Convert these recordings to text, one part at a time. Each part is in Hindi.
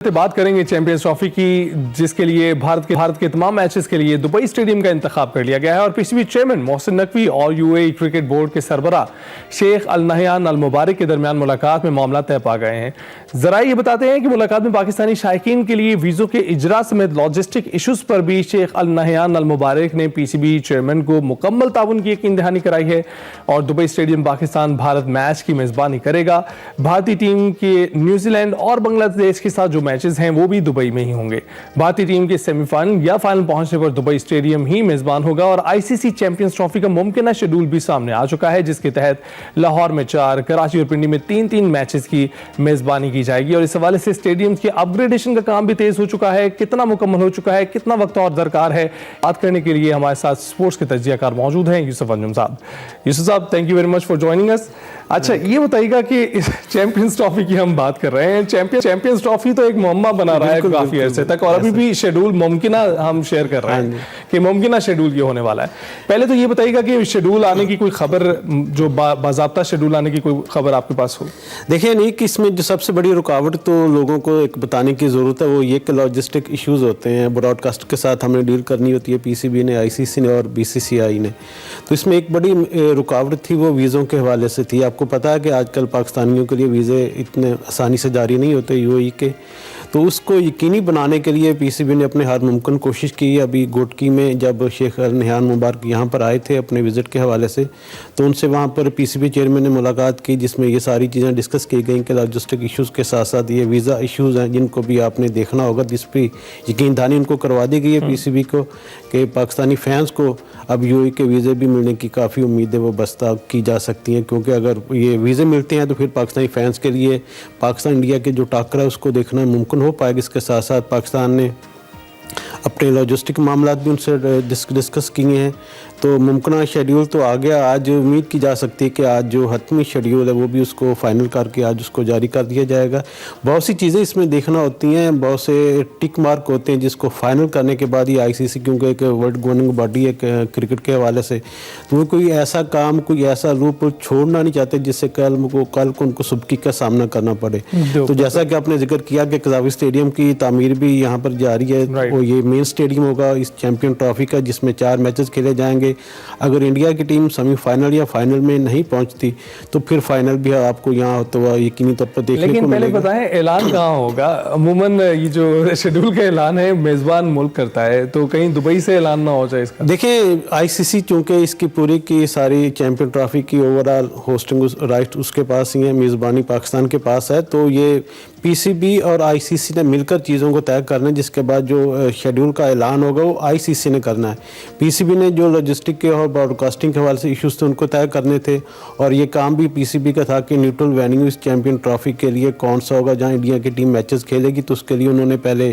बात करेंगे चैंपियंस ट्रॉफी की, जिसके लिए भारत के तमाम मैचेस के लिए दुबई स्टेडियम का इंतखाब कर लिया गया है और पीसीबी चेयरमैन मोहसिन नकवी और यूएई क्रिकेट बोर्ड के सरबराह शेख अल नहयान अल मुबारक के दरमियान मुलाकात में मामला तय पा गए हैं। जराए ये बताते हैं कि मुलाकात में पाकिस्तानी शायकीन के लिए वीजों के इजरा समेत लॉजिस्टिक इशूज पर भी शेख अल नहयान अल मुबारक ने पीसीबी चेयरमैन को मुकम्मल ताउन की यकीन दहानी कराई है और Dubai stadium Pakistan Bharat match की मेजबानी करेगा। भारतीय टीम के न्यूजीलैंड और बांग्लादेश के साथ जो मैचेस हैं वो भी दुबई में ही होंगे। भारतीय टीम के सेमीफाइनल या फाइनल पहुंचने पर दुबई स्टेडियम ही मेजबान होगा और आईसीसी चैंपियंस ट्रॉफी का मुमकिन शेड्यूल भी सामने आ चुका है, जिसके तहत लाहौर में 4, कराची और पिंडी में 3-3 मैचेस की मेजबानी की जाएगी और इस हवाले से स्टेडियम के अपग्रेडेशन का काम भी तेज हो चुका है। कितना मुकम्मल हो चुका है, कितना वक्त और दरकार है, बात करने के लिए हमारे साथ स्पोर्ट्स के तज्जियाकार मौजूद हैं यूसुफ अंजुम साहब। यूसुफ साहब, thank you very much for joining us. अच्छा, ये बताइएगा कि चैंपियंस ट्रॉफी की हम बात कर रहे हैं। चैंपियंस ट्रॉफी तो एक मुअम्मा बना रहा है काफी अरसे तक और अभी भी शेड्यूल मुमकिना हम शेयर कर रहे हैं कि मुमकिना शेड्यूल ये होने वाला है। पहले तो ये बताइएगा कि शेड्यूल आने की कोई खबर, जो बाज़ाब्ता शेड्यूल आने की कोई खबर आपके पास हो? देखिए नहीं कि इसमें जो सबसे बड़ी रुकावट तो लोगों को एक बताने की ज़रूरत है, वो ये कि लॉजिस्टिक इश्यूज़ होते हैं। ब्रॉडकास्ट के साथ हमने डील करनी होती है, पीसीबी ने, आईसीसी ने और बीसीसीआई ने। तो इसमें एक बड़ी रुकावट थी, वो वीज़ों के हवाले से थी। आपको पता है कि आजकल पाकिस्तानियों के लिए वीज़े इतने आसानी से जारी नहीं होते यूएई के, तो उसको यकीनी बनाने के लिए पीसीबी ने अपने हर मुमकिन कोशिश की। अभी गोटकी में जब शेख अल नहयान मुबारक यहाँ पर आए थे अपने विज़िट के हवाले से, तो उनसे वहाँ पर पीसीबी चेयरमैन ने मुलाकात की, जिसमें ये सारी चीज़ें डिस्कस की गई कि लॉजिस्टिक इश्यूज़ के साथ साथ ये वीज़ा इश्यूज़ हैं जिनको भी आपने देखना होगा, जिस पर यकीन दहानी उनको करवा दी गई है पीसीबी को कि पाकिस्तानी फैंस को अब यूएई के वीज़े भी मिलने की काफ़ी उम्मीदें वो बस्ता की जा सकती हैं, क्योंकि अगर ये वीज़े मिलते हैं तो फिर पाकिस्तानी फैंस के लिए पाकिस्तान इंडिया के जो टाकरा है उसको देखना मुमकिन हो पाएगा। इसके साथ साथ पाकिस्तान ने अपने लॉजिस्टिक मामला भी उनसे डिस्कस किए हैं, तो मुमकिन शेड्यूल तो आ गया। आज उम्मीद की जा सकती है कि आज जो हतमी शेड्यूल है वो भी उसको फाइनल करके आज उसको जारी कर दिया जाएगा। बहुत सी चीज़ें इसमें देखना होती हैं, बहुत से टिक मार्क होते हैं जिसको फाइनल करने के बाद ही आईसीसी, क्योंकि एक वर्ल्ड गवर्निंग बॉडी है क्रिकेट के हवाले से, तो वो कोई ऐसा काम, कोई ऐसा रूप छोड़ना नहीं चाहते जिससे कल को उनको सुबकी का सामना करना पड़े। तो जैसा कि आपने जिक्र किया कि कज़ावी स्टेडियम की तामीर भी यहाँ पर जारी है, वो ये मेन स्टेडियम होगा इस चैंपियन ट्रॉफी का, जिसमें 4 मैचेस खेले जाएंगे। अगर इंडिया की टीम सेमीफाइनल या फाइनल में नहीं पहुंचती तो फिर फाइनल भी आपको यहाँ तो यकीनी तौर पर देखने को मिलेगा। लेकिन पहले बताएं ऐलान कहाँ होगा? अमूमन ये जो शेड्यूल का ऐलान है मेजबान मुल्क करता है, तो कहीं दुबई से ऐलान ना हो जाए इसका? देखिए आईसीसी चूंकि इसकी पूरी की सारी चैंपियन ट्रॉफी की ओवरऑल होस्टिंग राइट उसके पास ही है, मेज़बानी पाकिस्तान के पास है, तो ये पीसीबी और आईसीसी ने मिलकर चीज़ों को तय करना है। जिसके बाद जो शेड्यूल का ऐलान होगा वो आईसीसी ने करना है। पीसीबी ने जो लॉजिस्टिक के और ब्रॉडकास्टिंग के हवाले से इश्यूज थे उनको तय करने थे, और ये काम भी पीसीबी का था कि न्यूट्रल वेन्यू इस चैंपियन ट्रॉफी के लिए कौन सा होगा जहां इंडिया की टीम मैचेस खेलेगी। तो उसके लिए उन्होंने पहले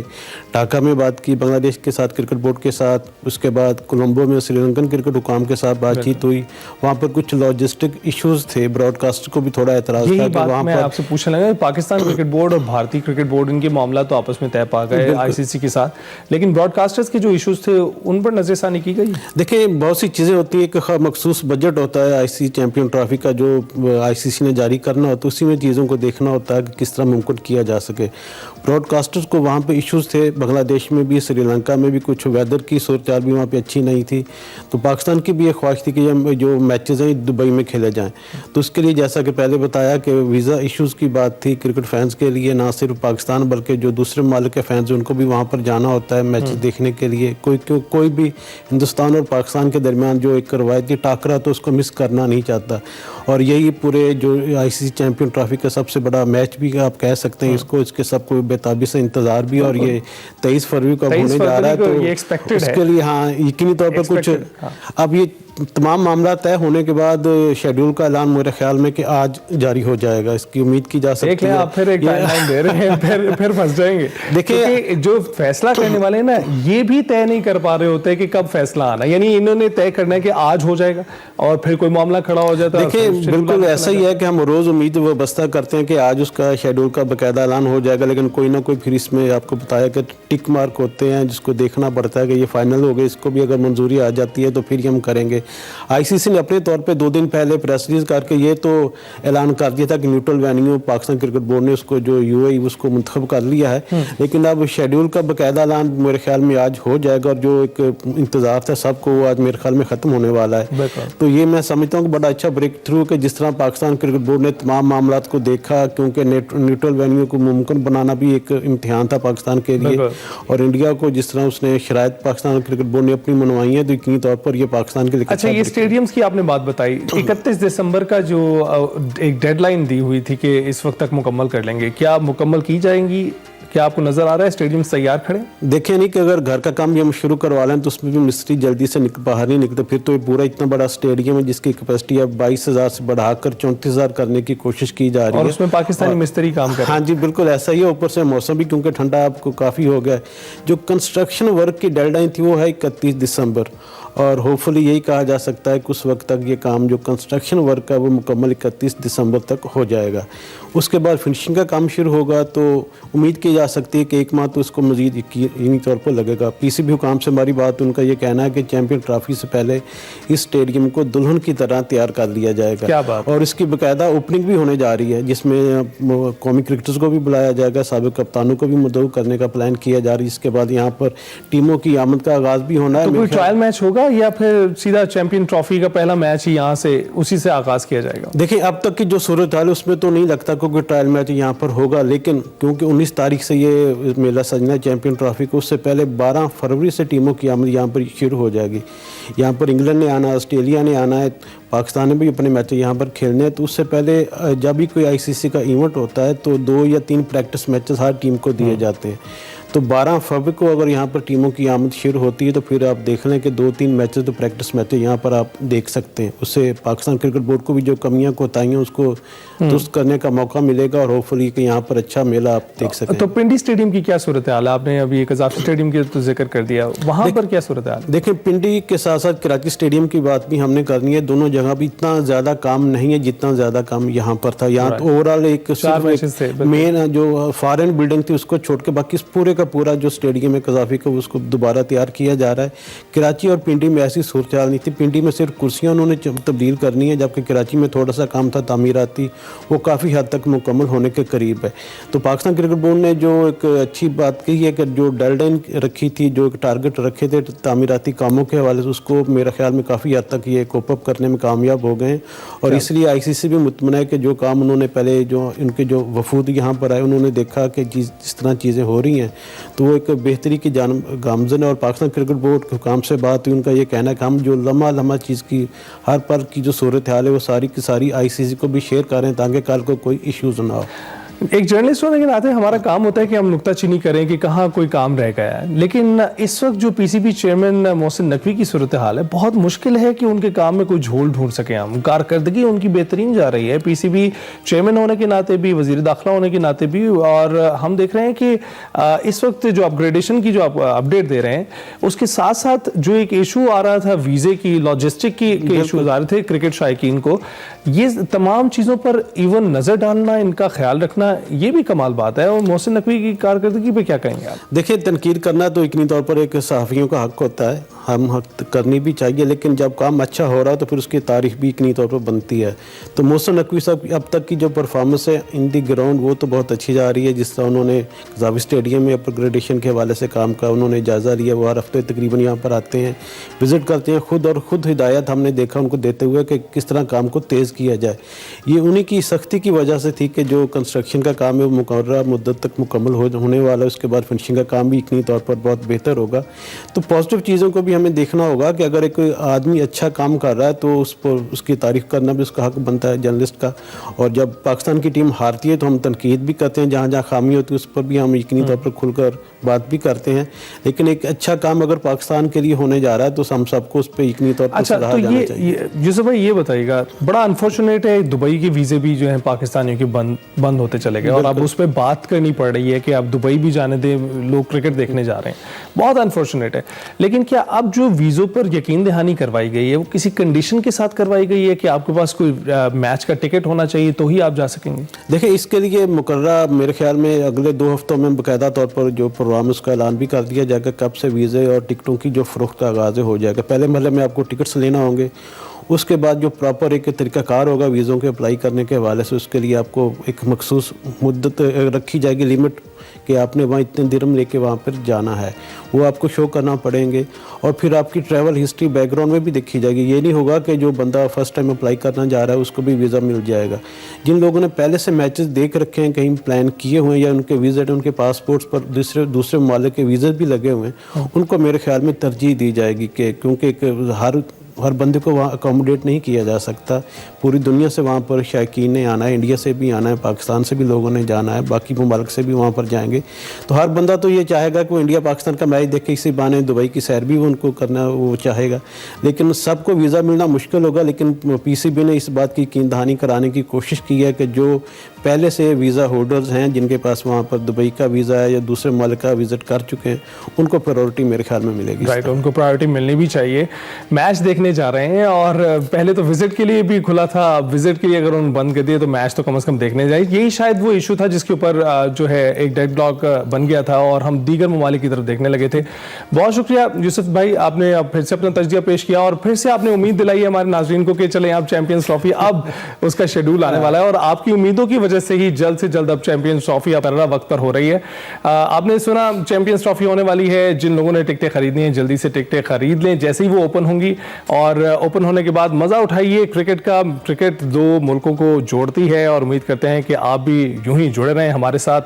ढाका में बात की बांग्लादेश के साथ, क्रिकेट बोर्ड के साथ, उसके बाद कोलंबो में श्रीलंकन क्रिकेट हुकाम के साथ बातचीत हुई। वहाँ पर कुछ लॉजिस्टिक इशूज़ थे, ब्रॉडकास्ट को भी थोड़ा एतराज़ था कि वहाँ पर आपसे पूछने लगा, पाकिस्तान क्रिकेट बोर्ड और भारतीय क्रिकेट बोर्ड, इनके मामला तो आपस में तय पा गए आईसीसी के साथ, लेकिन ब्रॉडकास्टर्स के जो इश्यूज थे उन पर नजरसानी की गई। देखिए बहुत सी चीज़ें होती है कि मखसूस बजट होता है आईसीसी चैंपियन ट्रॉफी का जो आईसीसी ने जारी करना होता है, उसी में चीज़ों को देखना होता है कि किस तरह मुमकिन किया जा सके। ब्रॉडकास्टर्स को वहाँ पे इश्यूज़ थे, बांग्लादेश में भी, श्रीलंका में भी, कुछ वेदर की सूरत भी वहाँ पे अच्छी नहीं थी, तो पाकिस्तान की भी एक ख्वाहिश थी कि जो मैचेज़ हैं दुबई में खेले जाएँ। तो उसके लिए जैसा कि पहले बताया कि वीज़ा इश्यूज़ की बात थी क्रिकेट फैंस के लिए, ना सिर्फ पाकिस्तान बल्कि जो दूसरे मालिक के फैंस उनको भी वहाँ पर जाना होता है मैच देखने के लिए। कोई भी हिंदुस्तान और पाकिस्तान के दरमियान जो एक रवायती टाकरा तो उसको मिस करना नहीं चाहता, और यही पूरे जो आईसीसी चैंपियन ट्रॉफी का सबसे बड़ा मैच भी आप कह सकते हैं इसको। इसके सबको बेताबी से इंतज़ार भी, और ये 23 फरवरी को होने जा रहा है, तो उसके लिए हाँ यकीनी तौर पर कुछ अब ये तमाम मामला तय होने के बाद शेड्यूल का ऐलान मेरे ख्याल में कि आज जारी हो जाएगा, इसकी उम्मीद की जा सकती है। आप फिर एक टाइमलाइन दे रहे हैं, फिर फंस जाएंगे। देखिए जो फैसला करने वाले हैं ना, ये भी तय नहीं कर पा रहे होते कि कब फैसला आना, यानी इन्होंने तय करना है कि आज हो जाएगा और फिर कोई मामला खड़ा हो जाता है। देखिए बिल्कुल ऐसा ही है कि हम रोज़ उम्मीद वाबस्ता करते हैं कि आज उसका शेड्यूल का बाकायदा ऐलान हो जाएगा, लेकिन कोई ना कोई फिर इसमें आपको बताया कि टिक मार्क होते हैं जिसको देखना पड़ता है कि ये फाइनल हो गए, इसको भी अगर मंजूरी आ जाती है तो फिर हम करेंगे। आईसीसी ने अपने तौर पे 2 दिन पहले प्रेस रिलीज करके ये तो ऐलान कर दिया था कि neutral venue Pakistan cricket board ने उसको जो यूएई उसको मुंतखब कर लिया है, लेकिन अब शेड्यूल का बाकायदा ऐलान मेरे ख्याल में आज हो जाएगा और जो एक इंतजार था सबको वो आज मेरे ख्याल में ख़त्म होने वाला है। तो ये मैं समझता हूँ कि बड़ा अच्छा ब्रेक थ्रू कि जिस तरह पाकिस्तान क्रिकेट बोर्ड ने तमाम मामला को देखा, क्योंकि न्यूट्रल वेन्यू को मुमकिन बनाना भी एक इम्तिहान था पाकिस्तान के लिए, और इंडिया को जिस तरह उसने शराइत पाकिस्तान क्रिकेट बोर्ड ने अपनी मनवाई है, तो यकीनी तौर पर ये पाकिस्तान के लिए अच्छा ये स्टेडियम्स की आपने बात बताई, 31 दिसंबर का जो एक डेडलाइन दी हुई थी कि इस वक्त तक मुकम्मल कर लेंगे, क्या मुकम्मल की जाएंगी? क्या आपको नजर आ रहा है स्टेडियम तैयार खड़े? देखिए नहीं कि अगर घर का काम भी हम शुरू करवा लें तो उसमें भी मिस्त्री जल्दी से बाहर नहीं निकलते, फिर तो ये पूरा इतना बड़ा स्टेडियम है जिसकी कैपेसिटी अब 22,000 से बढ़ाकर 34,000 करने की कोशिश की जा रही है, और उसमें पाकिस्तानी मिस्त्री काम कर रहे हैं। हाँ जी बिल्कुल ऐसा ही है। ऊपर से मौसम भी क्योंकि ठंडा आपको काफ़ी हो गया है। जो कंस्ट्रक्शन वर्क की डेडलाइन थी वो है 31 दिसंबर, और होपफुली यही कहा जा सकता है कि उस वक्त तक ये काम जो कंस्ट्रक्शन वर्क है वो मुकम्मल 31 दिसंबर तक हो जाएगा। उसके बाद फिनिशिंग का काम शुरू होगा, तो उम्मीद की जा सकती है कि 1 माह तो इसको मज़ीद यकीनी तौर पर लगेगा। पीसीबी हुकाम से हमारी बात, उनका ये कहना है कि चैंपियन ट्रॉफी से पहले इस स्टेडियम को दुल्हन की तरह तैयार कर लिया जाएगा। क्या बात? और इसकी बाकायदा ओपनिंग भी होने जा रही है जिसमें कौमी क्रिकेटर्स को भी बुलाया जाएगा, साबिक कप्तानों को भी मुद्दऊ करने का प्लान किया जा रहा है, जिसके बाद यहाँ पर टीमों की आमद का आगाज़ भी होना है। तो कोई ट्रायल मैच होगा या फिर सीधा चैंपियन ट्रॉफी का पहला मैच ही यहाँ से उसी से आगाज किया जाएगा? देखिए अब तक की जो सूरत हाल है उसमें तो नहीं लगता कोई ट्रायल मैच यहाँ पर होगा, लेकिन क्योंकि 19 तारीख से ये मेला सजना चैंपियन ट्रॉफी को, उससे पहले 12 फरवरी से टीमों की आमद यहाँ पर शुरू हो जाएगी। यहाँ पर इंग्लैंड ने आना है, ऑस्ट्रेलिया ने आना है, पाकिस्तान ने भी अपने मैच यहाँ पर खेलने हैं। तो उससे पहले जब भी कोई आईसीसी का इवेंट होता है तो 2 या 3 प्रैक्टिस मैचेस हर टीम को दिए जाते हैं। तो 12 फरवरी को अगर यहाँ पर टीमों की आमद शुरू होती है तो फिर आप देख लें कि 2-3 मैचेस तो प्रैक्टिस मैचेस यहाँ पर आप देख सकते हैं। उससे पाकिस्तान क्रिकेट बोर्ड को भी जो कमियां कोताहियां उसको दुरुस्त करने का मौका मिलेगा, और होपफुली कि यहाँ पर अच्छा मेला आप देख सकें। तो पिंडी स्टेडियम की क्या सूरत हाल है? आपने अभी कज़ाफ़ी स्टेडियम की तो जिक्र कर दिया, वहाँ पर क्या सूरत हाल? देखिए पिंडी के साथ साथ कराची स्टेडियम की बात भी हमने करनी है। दोनों जगह भी इतना ज़्यादा काम नहीं है जितना ज़्यादा काम यहाँ पर था। यहाँ तो ओवरऑल एक मेन जो फॉरेन बिल्डिंग थी उसको छोड़ के बाकी पूरे का पूरा जो स्टेडियम है कज़ाफ़ी को उसको दोबारा तैयार किया जा रहा है। कराची और पिंडी में ऐसी सूरत हाल नहीं थी। पिंडी में सिर्फ कुर्सियाँ उन्होंने तब्दील करनी है, जबकि कराची में थोड़ा सा काम था तामीराती, वो काफ़ी हद तक मुकम्मल होने के करीब है। तो पाकिस्तान क्रिकेट बोर्ड ने जो एक अच्छी बात कही है कि जो डेडलाइन रखी थी, जो एक टारगेट रखे थे तामीराती कामों के हवाले से, उसको मेरे ख्याल में काफ़ी हद तक ये कोप अप करने में कामयाब हो गए। और इसलिए आईसीसी भी मुतमईन है कि जो काम उन्होंने पहले जो इनके जो वफूद यहाँ पर आए उन्होंने देखा कि जिस तरह चीज़ें हो रही हैं तो वो एक बेहतरी की जानब गामजन है। और पाकिस्तान क्रिकेट बोर्ड के हुकाम से बात हुई, उनका ये कहना है कि हम जो लम्हा चीज़ की हर पल की जो सूरत हाल है वो सारी की सारी आईसीसी को भी शेयर करें ताकि कल को कोई इश्यूज़ ना हो। एक जर्नलिस्ट होने के नाते हमारा काम होता है कि हम नुक्ताचीनी करें कि कहाँ कोई काम रह गया है, लेकिन इस वक्त जो पीसीबी चेयरमैन मोहसिन नकवी की सूरत हाल है, बहुत मुश्किल है कि उनके काम में कोई झोल ढूंढ सके हम। कारकर्दगी उनकी बेहतरीन जा रही है, पीसीबी चेयरमैन होने के नाते भी, वजीर दाखिला होने के नाते भी, और हम देख रहे हैं कि इस वक्त जो अपग्रेडेशन की जो आप अपडेट दे रहे हैं उसके साथ साथ जो एक इशू आ रहा था वीज़े की, लॉजिस्टिक के इशूज आ रहे थे क्रिकेट शायकीन को, ये तमाम चीज़ों पर इवन नज़र डालना, इनका ख्याल रखना, ये भी कमाल बात है। और मोहसिन नकवी की कारकर्दगी पे क्या कहेंगे आप? देखिए तनकीद करना तो यकीनी तौर पर एक सहाफ़ियों का हक होता है, हम हक करनी भी चाहिए, लेकिन जब काम अच्छा हो रहा है तो फिर उसकी तारीफ भी यकीनी तौर पर बनती है। तो मोहसिन नकवी साहब अब तक की जो परफॉर्मेंस है इन दी ग्राउंड वो तो बहुत अच्छी जा रही है। जिस तरह उन्होंने कज़ाफ़ी स्टेडियम में अपग्रेडेशन के हवाले से काम का उन्होंने जायज़ा लिया, वो हर हफ्ते तकरीबन यहाँ पर आते हैं, विज़िट करते हैं खुद, और ख़ुद हिदायत हमने देखा उनको देते हुए कि किस तरह काम को तेज़ किया जाए। ये उन्हीं की सख्ती की वजह से थी कि जो कंस्ट्रक्शन का काम है वो मुकर्रर मुद्दत तक मुकम्मल होने वाला है। उसके बाद फिनिशिंग का काम भी यकीनी तौर पर बहुत बेहतर होगा। तो पॉजिटिव चीज़ों को भी हमें देखना होगा कि अगर एक आदमी अच्छा काम कर रहा है तो उस पर उसकी तारीफ़ करना भी उसका हक बनता है जर्नलिस्ट का। और जब पाकिस्तान की टीम हारती है तो हम तनकीद भी करते हैं, जहाँ जहाँ खामी होती है उस पर भी हम यकीनी तौर पर खुलकर बात भी करते हैं। लेकिन एक अच्छा काम अगर पाकिस्तान के लिए होने जा रहा है तो हम सबको उस पर यकीनी तौर पर अच्छा, तो यूसुफ भाई ये बताइएगा, बड़ा अनफॉर्चुनेट है दुबई के वीज़े भी जो है पाकिस्तानियों के बंद होते चले गए और अब उस पर बात करनी पड़ रही है कि अब दुबई भी जाने दें, लोग क्रिकेट देखने जा रहे हैं। बहुत अनफॉर्चुनेट है। लेकिन क्या अब जो वीज़ों पर यकीन दहानी करवाई गई है वो किसी कंडीशन के साथ करवाई गई है कि आपके पास कोई मैच का टिकट होना चाहिए तो ही आप जा सकेंगे? देखिए, इसके लिए मुकर्रा मेरे ख्याल में अगले 2 हफ्तों में बाकायदा तौर पर जो प्रोग्राम उसका ऐलान भी कर दिया जाएगा कब से वीज़े और टिकटों की जो फ़रोख्त का आगाज़ हो जाएगा। पहले मरहले में आपको टिकट्स लेना होंगे, उसके बाद जो प्रॉपर एक तरीक़ाकार होगा वीज़ों के अप्लाई करने के हवाले से, उसके लिए आपको एक मखसूस मुद्दत रखी जाएगी, लिमिट, कि आपने वहाँ इतने दिरहम लेके वहाँ पर जाना है, वो आपको शो करना पड़ेंगे। और फिर आपकी ट्रैवल हिस्ट्री बैकग्राउंड में भी देखी जाएगी। ये नहीं होगा कि जो बंदा फर्स्ट टाइम अप्लाई करना जा रहा है उसको भी वीज़ा मिल जाएगा। जिन लोगों ने पहले से मैचेस देख रखे हैं, कहीं प्लान किए हुए हैं या उनके विज़िट, उनके पासपोर्ट्स पर दूसरे ममालिक के वीज़े भी लगे हुए हैं, उनको मेरे ख्याल में तरजीह दी जाएगी कि क्योंकि हर बंदे को वहाँ अकोमोडेट नहीं किया जा सकता। पूरी दुनिया से वहाँ पर शायकीन ने आना है, इंडिया से भी आना है, पाकिस्तान से भी लोगों ने जाना है, बाकी ममालिक से भी वहाँ पर जाएंगे। तो हर बंदा तो ये चाहेगा कि वो इंडिया पाकिस्तान का मैच देखे, इसी बहाने दुबई की सैर भी उनको करना वो चाहेगा। लेकिन सबको वीज़ा मिलना मुश्किल होगा। लेकिन PCB ने इस बात की यकीन दहानी कराने की कोशिश की है कि जो पहले से वीज़ा होल्डर्स हैं, जिनके पास वहाँ पर दुबई का वीज़ा है या दूसरे ममालिक का विज़िट कर चुके हैं, उनको प्रायोरिटी मेरे ख्याल में मिलेगी। राइट, उनको प्रायोरिटी मिलनी भी चाहिए। मैच देखने जा रहे हैं और पहले तो विजिट के लिए भी खुला था, विजिट के लिए अगर उन्होंने बंद कर दिया तो मैच तो कम से कम देखने जाए। यही शायद वो इशू था जिसके ऊपर जो है एक डेड ब्लॉक बन गया था और हम दीगर ममालिक की तरफ देखने लगे थे। बहुत शुक्रिया यूसुफ भाई, आपने फिर से अपना तजज़िया पेश किया और फिर से आपने उम्मीद दिलाई है हमारे नाज़रीन को कि चलें अब चैंपियंस ट्रॉफी अब उसका शेड्यूल आने वाला है और आपकी उम्मीदों की वजह से ही जल्द से जल्द अब चैंपियंस ट्रॉफी अब वक्त पर हो रही है। आपने सुना चैंपियंस ट्रॉफी होने वाली है। जिन लोगों ने टिकटें खरीदनी है जल्दी से टिकटें खरीद लें जैसे ही वो ओपन होंगी और ओपन होने के बाद मज़ा उठाइए क्रिकेट का। क्रिकेट दो मुल्कों को जोड़ती है और उम्मीद करते हैं कि आप भी यूं ही जुड़े रहें हमारे साथ।